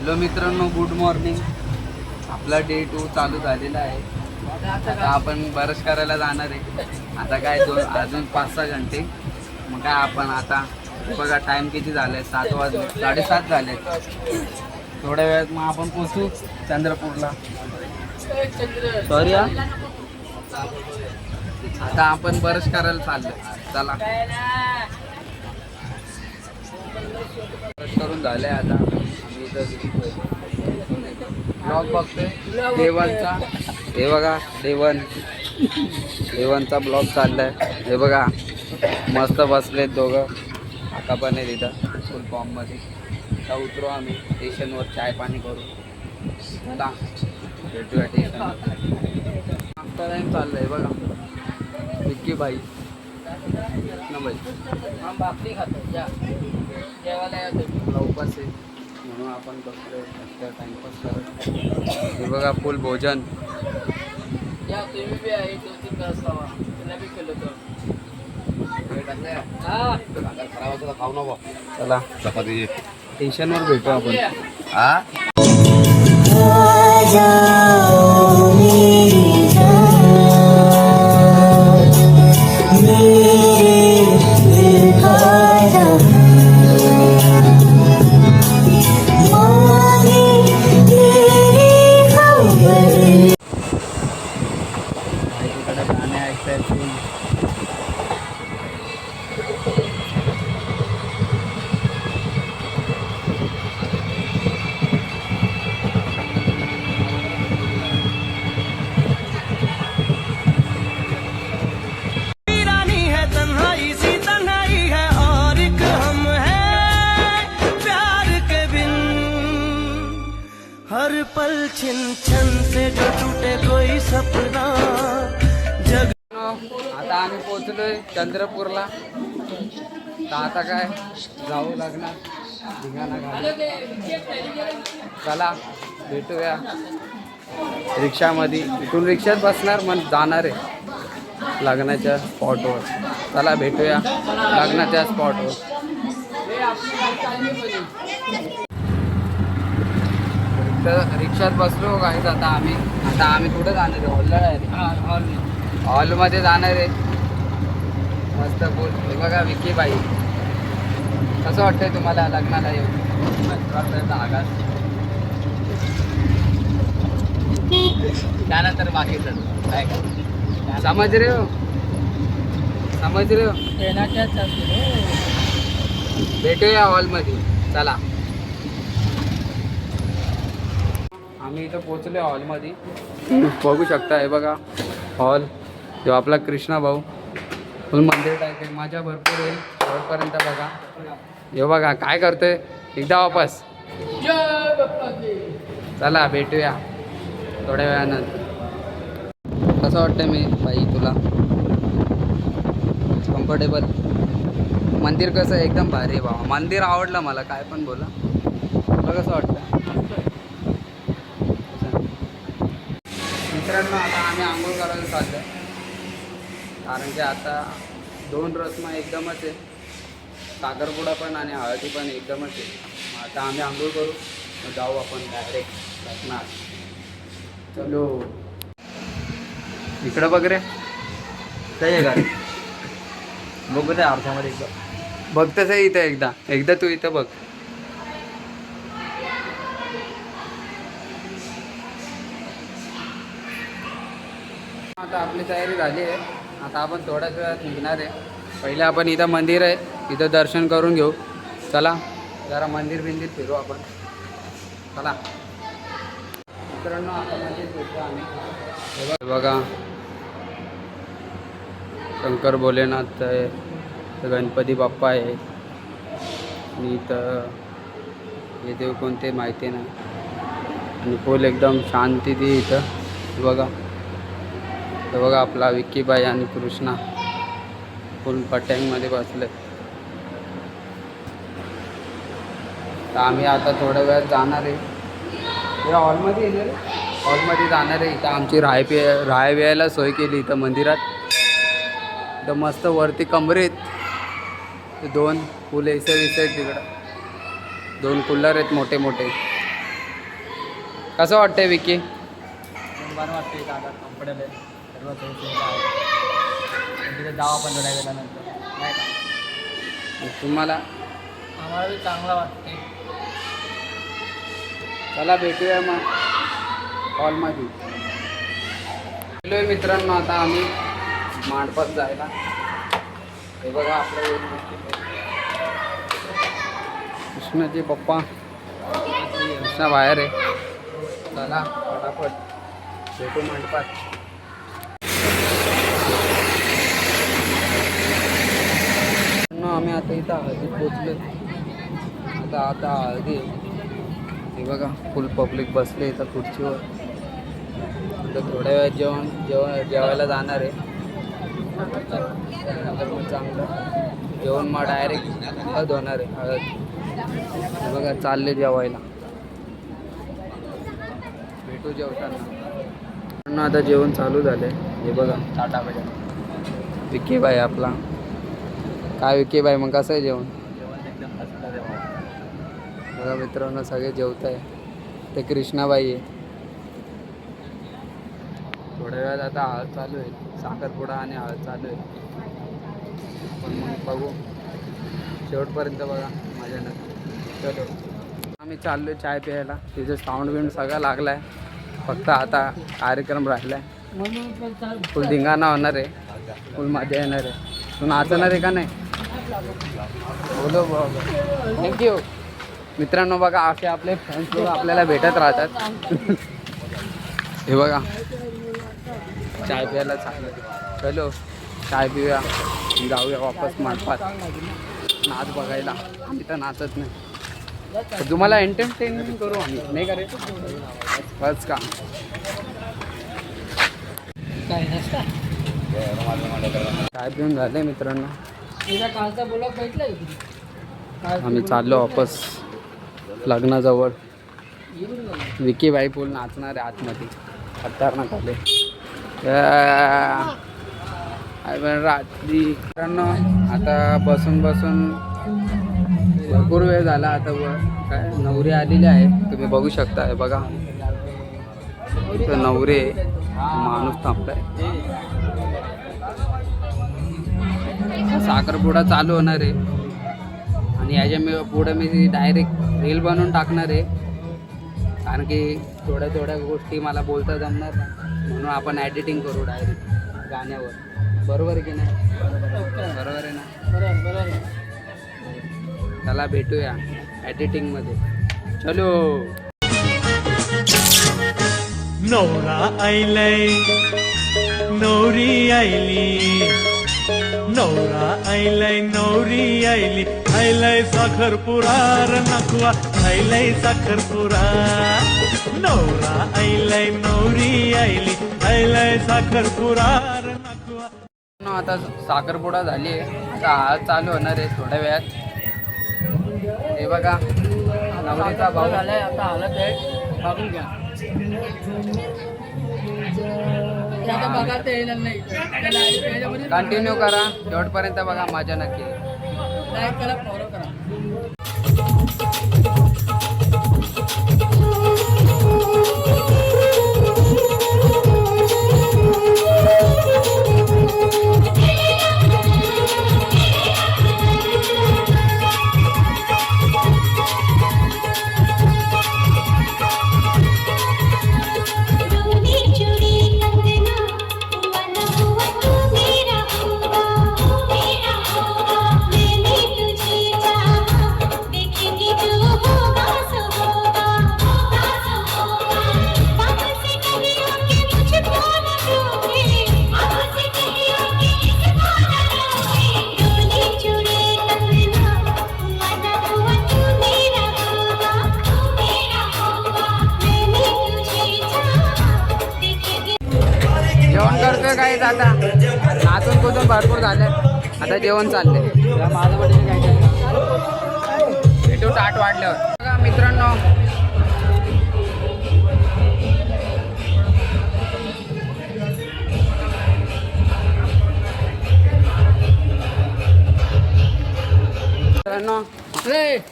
Hello मित्रांनो, good morning. आपला day 2 चालू झालेला आहे. आता आपण बरस करायला जाणार आहे. आता काय अजून 5-6 घंटे. मग काय आपण आता बघा टाईम किती झालाय, 7 वाजले, 7:30 झाले. थोड्या वेळात मग आपण पोचू चंद्रपूरला. सॉरी हा. आता आपण बरस करायला चाललोय. चला करून झालंय. आता आम्ही इथं ब्लॉग बघतोय देवांचा. हे बघा देवांचा ब्लॉग चाललाय. हे बघा मस्त बसलेत दोघं. काका पण आहे तिथं फुल फॉर्ममध्ये. आता उतरू आम्ही स्टेशनवर, चाय पाणी करू. चला भेटूया स्टेशनवर. आमचा टाईम चाललाय बघा. विक्की भाई ना भाई हम बापली खातो जेवायला येतो उपास आहे म्हणून आपण बसलो टाइमपास करत. हे बघा फुल भोजन. या तुम्ही बी आहे 2-3 तास खावा. तुला बी केलं तर खराब होतं खाऊ नको. चला चपाती स्टेशनवर भेटू आपण. हा हर पल छिन छन से जो टूटे कोई सपना जग. आता आम्ही पोहोचलोय चंद्रपूरला. तर आता काय जाऊ लागणार धिंगाणा घालून. चला भेटूया रिक्षामध्ये. इथून रिक्षात बसणार मग जाणार आहे लग्नाच्या स्पॉटवर. चला भेटूया लग्नाच्या स्पॉटवर. तर रिक्षात बसलो काहीच. आता आम्ही कुठं जाणार आहे? हॉलला आहे. हॉलमध्ये जाणार आहे. मस्त बोल. हे बघा विकी बाई. कसं वाटतंय तुम्हाला लग्नाला येऊन? आघात त्यानंतर बाकीचं समज रे हो. भेटूया हॉलमध्ये. चला आम्ही इथं पोचलो हॉलमध्ये. बघू शकता. हे बघा हॉल. जो आपला कृष्णा भाऊ फुल मंदिर टाईप आहे. माझ्या भरपूर आहे शेवटपर्यंत बघा. हे बघा काय करतोय. एकदा वापस. चला भेटूया थोड्या वेळानंतर. कसं वाटतंय मी बाई तुला? कम्फर्टेबल. मंदिर कसं एकदम भारी आहे बाबा. मंदिर आवडलं मला. काय पण बोला. तुला कसं वाटतं? मित्रांनो आता आम्ही आंघोळ करायला चाललो. कारण की आता 2 रस्मा एकदमच आहे. साखरपुडा पण आणि हळदी पण एकदमच आहे. आता आम्ही आंघोळ करू मग जाऊ आपण डायरेक्ट लग्नात. चलो इकडं बघ रे. काय का बघू दे आरसामध्ये एकदा. बघतच आहे इथं. एकदा तू इथं बघ. आता आपली तयारी झाली आहे. आता आपण थोड्याच वेळात निघणार आहे. पहिले आपण इथं मंदिर आहे इथं दर्शन करून घेऊ. चला जरा मंदिर फिरू आपण. चला मित्रांनो आता मंदिर फिरतो आम्ही. हे बघा शंकर भोलेनाथ आहे. तर गणपती बाप्पा आहे. आणि इथं हे देव कोणते माहिती नाही. आणि फुल एकदम शांती ती इथं. बघा तर बघा आपला विक्कीबाई आणि कृष्णा फुल पटँगमध्ये बसले. तर आम्ही आता थोड्या वेळात जाणार आहे. हॉलमध्ये येणार आहे. हॉलमध्ये जाणार आहे. इथं आमची राहाय प्यायला सोय केली इथं मंदिरात. तर मस्त वरती कमरेत 2 फुल एसे विसे आहेत तिकडं. 2 कूलर आहेत मोठे मोठे. कसं वाटतंय विकी? बरं वाटते जागा कम्फर्टेबल आहे सर्व सोयीसुविधा आहे तिथे जावा पण थोड्या वेळानंतर नाही का तुम्हाला? आम्हाला बी चांगला वाटते. चला भेटूया मग हॉलमध्ये. गेलोय मित्रांनो आता आम्ही मांडपात जायला. हे बघा आपल्या कृष्णाचे पप्पा, कृष्णा बाहेर आहे. चला फटाफट भेटू मंडपात. आम्ही आता इथं हळदीत पोचलो. आता हळदी हे बघा फुल पब्लिक बसले इथं खुर्चीवर. आता थोड्या वेळात जेवायला जाणार आहे. त्यानंतर मग चांगलं जेवण मग डायरेक्ट हळद होणार आहे. हळद हे बघा चालले जेवायला. भेटू जेवताना. आता जेवण चालू झालंय. हे बघा टाटा बजा विकी बाई आपला. काय विकी बाई मग कसं आहे जेवण? जेवण एकदम मस्त आहे बघा मित्रांनो सगळे जेवत आहे. ते कृष्णाबाई आहे. थोड्या वेळात आता हळद चालू आहे. साखरपुडा आणि हळद चालू आहे. पण मग बघू शेवटपर्यंत बघा मजा नक्की. चलो आम्ही चाललो चाय प्यायला. तिथे साऊंड बिंड सगळं लागला आहे. फक्त आता कार्यक्रम राहिला आहे. फुल धिंगाणा होणार आहे. फुल मजा येणार आहे. तू नाचणार आहे का नाही? बोलो बाबा. थँक्यू. मित्रांनो बघा असे आपले फ्रेंड्स लोक आपल्याला भेटत राहतात. हे बघा चाय प्यायला चाललं. चलो चाय पिऊया जाऊया वापस मांडपात नाच बघायला. आम्ही तर नाचत नाही. तर तुम्हाला एंटरटेनमेंट करू आम्ही नाही करायचं बस का? चाय पिऊन झाले मित्रांनो. आम्ही चाललो वापस लग्नाजवळ. विकी बाई फुल नाचणार आहे आतमध्ये. खतरनाक आले रात्री. मित्रांनो आता बसून भरपूर वेळ झाला. आता काय नवरी आलेली आहे तुम्ही बघू शकता. हे बघा इथं नवरे माणूस थांबलाय. साखरपुडा चालू होणार आहे आणि याच्या पुढे मी डायरेक्ट रील बनवून टाकणार आहे. कारण की थोड्या गोष्टी मला बोलता जमणार नाही म्हणून आपण एडिटिंग करू डायरेक्ट गाण्यावर. बरोबर आहे की नाही? बरोबर आहे ना? बरोबर. चला भेटूया एडिटिंगमध्ये. चलो. नवरा आईलय नवरी आईली. नवरा आईलय नवरी आईली. आईलय साखरपुरा र नखवा. आईलय साखरपुरा. नवरा आईलय नवरी आईली. आईलय साखरपुरा र नखवा. आता साखरपुडा झाली आहे. आता हळद चालू होणार आहे थोड्या वेळात. हे बघा नवरीचा भाऊ झालाय आता हालत आहे बघून घ्या. बघा ते येणार नाही. कंटिन्यू करा शेवटपर्यंत बघा मजा नक्की. लाईक करा फॉलो करा. जेवण करतोय काही आता नाचून कुठून भरपूर झाले. आता जेवण चाललंय. भेटू ताट वाढल्यावर. बघा मित्रांनो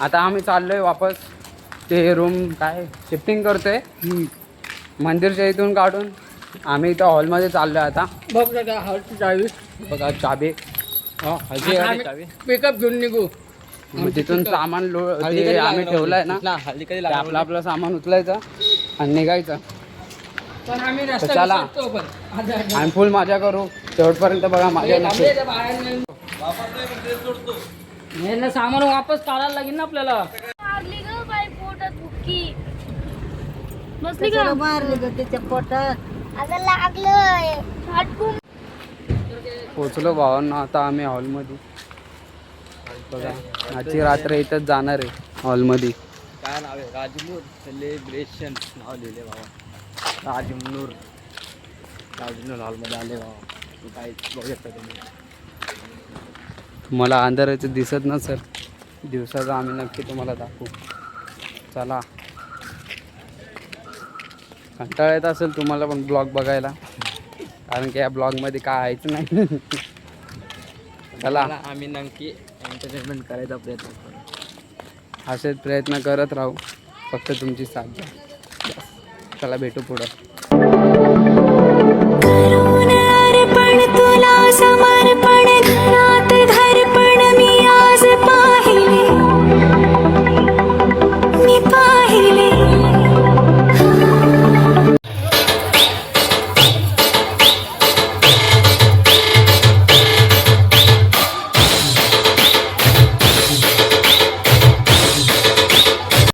आता आम्ही चाललोय वापस ते रूम काय शिफ्टिंग करतोय मंदिरच्या इथून काढून आम्ही इथं हॉलमध्ये चाललोय आता. बघ दादा हॉलची चावी बघा चाबी पिकअप घेऊन निघू. मग तिथून सामान ते आम्ही ठेवलंय ना हल्ली कधी ते आपलं आपलं सामान उचलायचं आणि निघायचं. पण आम्ही तर रस्ता चला. विसरतो पण. आणि फुल मजा करू शेवटपर्यंत बघा माझ्या नक्की. हे ना सामान वापस काढायला लागेल ना आपल्याला. मारली ग बाई पोटात बुक्की बसली का मारले ग त्याच्या पोटात. अगं लागलंय हटकून पोचलो भावांना आता आम्ही हॉलमध्ये. बघा आजची रात्र इथंच जाणार आहे हॉलमध्ये. काय नाव आहे? राजनूर सेलिब्रेशन नाव लिहिले बाबा. राजनूर हॉलमध्ये आले बाबा. तू काय बघू शकता तुम्ही. मला अंधाराचं दिसत नसेल, दिवसाचं आम्ही नक्की तुम्हाला दाखवू. चला. कंटाळा येत असेल तुम्हाला पण ब्लॉग बघायला, कारण की या ब्लॉगमध्ये काय आहेच नाही. चला आम्ही नक्की एंटरटेनमेंट करायचा प्रयत्न करू. असेच प्रयत्न करत राहू, फक्त तुमची साथ द्या. चला भेटू पुढं.